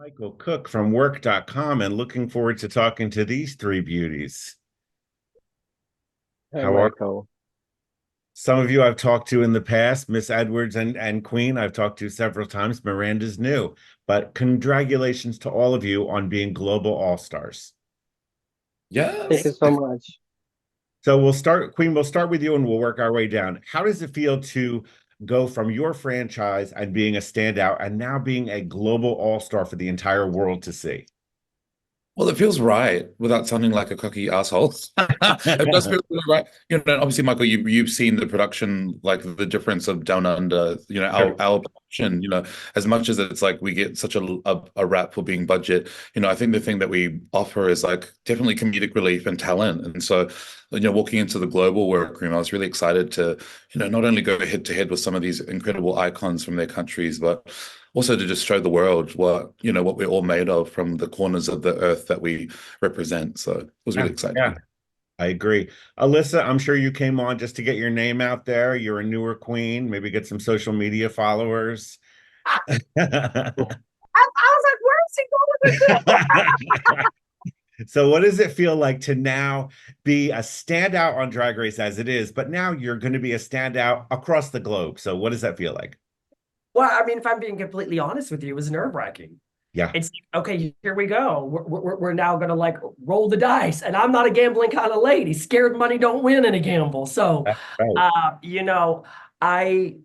Michael Cook from WERRRK.com and looking forward to talking to these three beauties. Hey, How are Michael. some of you I've talked to in the past? Miss Edwards and Queen, I've talked to several times. Miranda's new, but congratulations to all of you on being global all-stars. Thank you Yes. so much. So we'll start, Queen, we'll start with you and we'll work our way down. How does it feel to go from your franchise and being a standout and now being a global all-star for the entire world to see? Well, it feels right without sounding like a cocky asshole. It does feel really right. Obviously, Michael, you've seen the production, like the difference of Down Under, Sure. our production, as much as it's like we get such a rap for being budget, I think the thing that we offer is like definitely comedic relief and talent. And so, walking into the global workroom, I was really excited to, not only go head to head with some of these incredible icons from their countries, but also to just show the world what we're all made of from the corners of the earth that we represent. So it was Yeah, really exciting. yeah, I agree. Alyssa, I'm sure you came on just to get your name out there. You're a newer queen, maybe get some social media followers. I was like, where is he going with this? So, what does it feel like to now be a standout on Drag Race as it is, but now you're going to be a standout across the globe? So, what does that feel like? Well, I mean, if I'm being completely honest with you, it was nerve-wracking. Yeah, It's okay, here we go. We're now gonna like roll the dice, and I'm not a gambling kind of lady. Scared money don't win in a gamble. So, that's right. uh, you know, I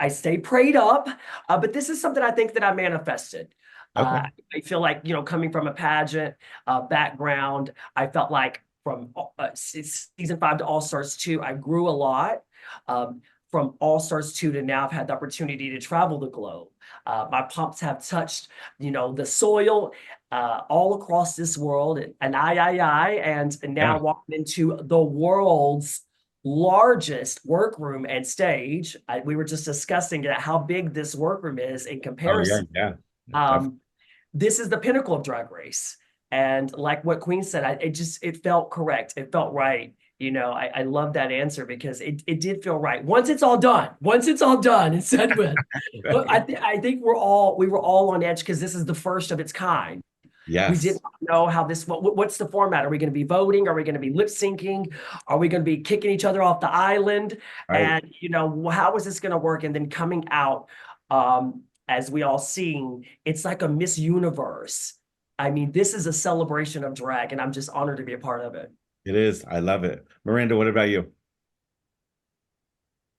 stay prayed up, but this is something I think that I manifested. Okay. I feel like coming from a pageant background, I felt like from season 5 to All Stars 2, I grew a lot. From All Stars 2 to now, I've had the opportunity to travel the globe. My pumps have touched, the soil all across this world, and now Yeah, walking into the world's largest workroom and stage. We were just discussing how big this workroom is in oh yeah, comparison. yeah, definitely. Um, this is the pinnacle of Drag Race. And like what Queen said, it felt correct. It felt right. I love that answer because it did feel right. Once it's all done and said with, but I think we were all on edge because this is the first of its kind. We Yes, didn't know how what's the format? Are we going to be voting? Are we going to be lip syncing? Are we going to be kicking each other off the island? right. And, how is this going to work? And then coming out, as we all seen, it's like a Miss Universe. I mean, this is a celebration of drag, and I'm just honored to be a part of it. It is. I love it. Miranda, what about you?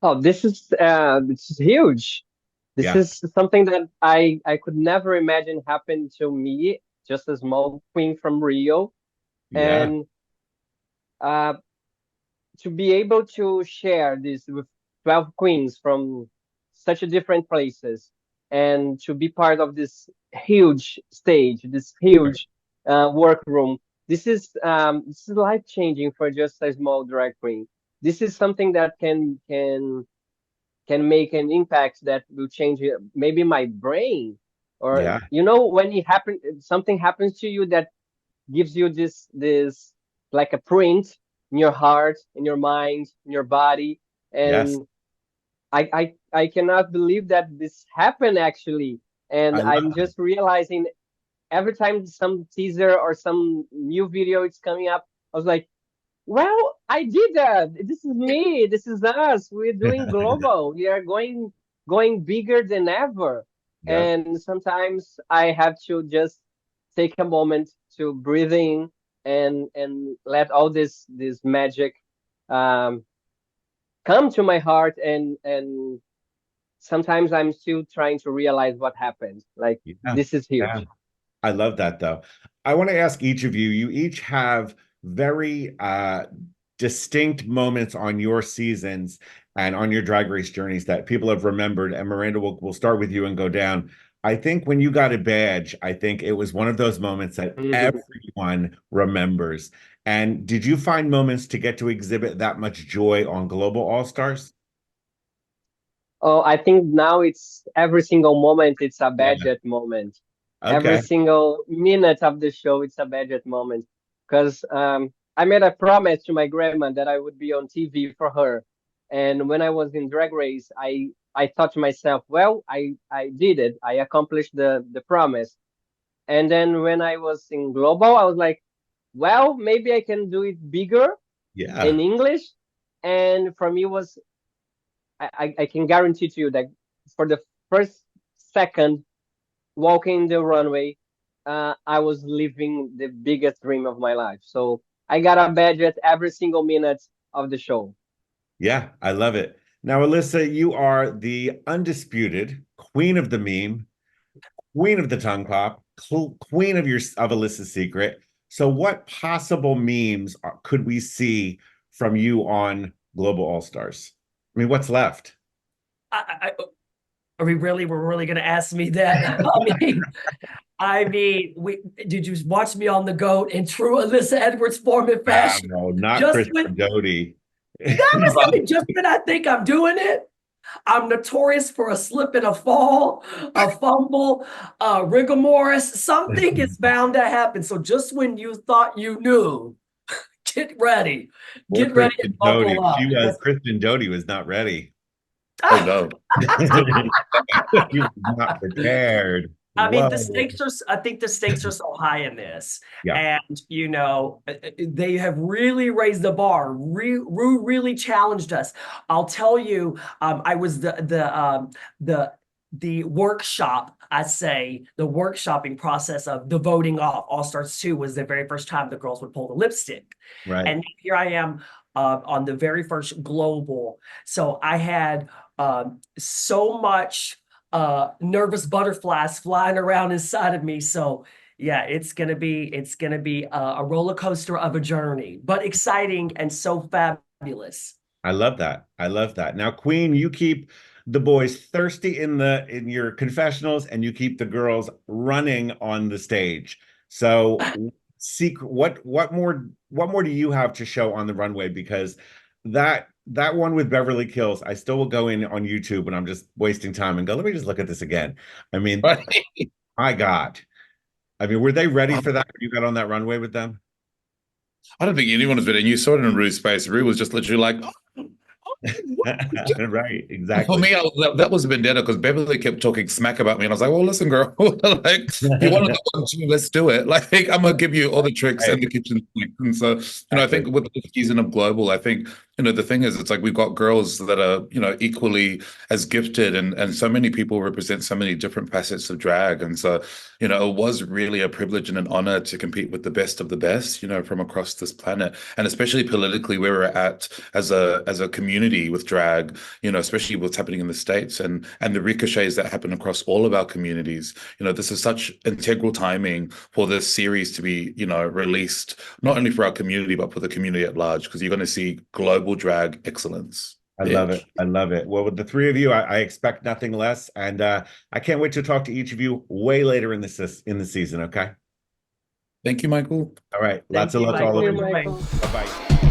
Oh, this is huge. This Yeah, is something that I could never imagine happen to me, just a small queen from Rio. yeah, And uh, to be able to share this with 12 queens from such a different places and to be part of this huge stage, this right. huge workroom. This is life changing for just a small drag queen. This is something that can make an impact that will change maybe my brain, or Yeah, when something happens to you that gives you this like a print in your heart, in your mind, in your body. yes. And I cannot believe that this happened actually. And I I'm love just realizing every time some teaser or some new video is coming up, I was like, well, I did that. This is me. This is us. We're doing it. global. We are going bigger than ever. Yep. And sometimes I have to just take a moment to breathe in and let all this magic um, come to my heart. And sometimes I'm still trying to realize what happened. Like, Yeah. this is Yeah. huge. I love that though. I want to ask each of you, you each have very distinct moments on your seasons and on your drag race journeys that people have remembered. And Miranda, we'll start with you and go down. I think when you got a badge, I think it was one of those moments that everyone remembers. And did you find moments to get to exhibit that much joy on Global All Stars? Oh, I think now it's every single moment, it's a Yeah. budget moment. Every Okay. single minute of the show, it's a budget moment. Because I made a promise to my grandma that I would be on TV for her. And when I was in Drag Race, I thought to myself, well, I did it. I accomplished the promise. And then when I was in global, I was like, well, maybe I can do it bigger Yeah. in English. And for me was, I can guarantee to you that for the first second walking the runway, I was living the biggest dream of my life. So I got a budget every single minute of the show. Yeah, I love it. Now, Alyssa, you are the undisputed queen of the meme, queen of the tongue pop, queen of Alyssa's secret. So, what possible memes could we see from you on Global All Stars? I mean, what's left? Are we really? We're really going to ask me that? Did you watch me on the GOAT in true Alyssa Edwards form and fashion? No, not Just Chris when, Doty. just when I think I'm doing it, I'm notorious for a slip and a fall, a fumble, rigor mortis. Something is bound to happen. So just when you thought you knew, get ready. Get ready and buckle up. Kristen Doty was not ready. Oh no. He was not prepared. I mean, Whoa. I think the stakes are so high in this. Yeah. And, they have really raised the bar, really challenged us. I'll tell you, I was the workshop, I say, the workshopping process of the voting off All Stars 2 was the very first time the girls would pull the lipstick. Right. And here I am on the very first global. So I had so much nervous butterflies flying around inside of me. So yeah, it's gonna be a roller coaster of a journey, but exciting and so fabulous. I love that. I love that. Now, Kween, you keep the boys thirsty in your confessionals, and you keep the girls running on the stage. So, what more do you have to show on the runway? Because that one with Beverly Kills, I still will go in on YouTube when I'm just wasting time and go, let me just look at this again. I mean, my God. I mean, were they ready for that when you got on that runway with them? I don't think anyone was ready. And you saw it in Rue's face. Rue was just literally like, Right, exactly. for me, that was a vendetta because Beverly kept talking smack about me, and I was like, "Well, listen, girl, like you want to do, let's do it. Like I'm gonna give you all the tricks and the kitchen sink." And so, I think with the season of Global, I think the thing is, it's like we've got girls that are equally as gifted, and so many people represent so many different facets of drag, and so it was really a privilege and an honor to compete with the best of the best, from across this planet, and especially politically where we're at as a community with drag, especially what's happening in the States and the ricochets that happen across all of our communities. This is such integral timing for this series to be, released, not only for our community, but for the community at large, because you're going to see global drag excellence. I love it. I love it. Well, with the three of you, I expect nothing less. And I can't wait to talk to each of you way later in the season, okay? Thank you, Michael. All right. Lots of love to all of you. Michael. Bye-bye.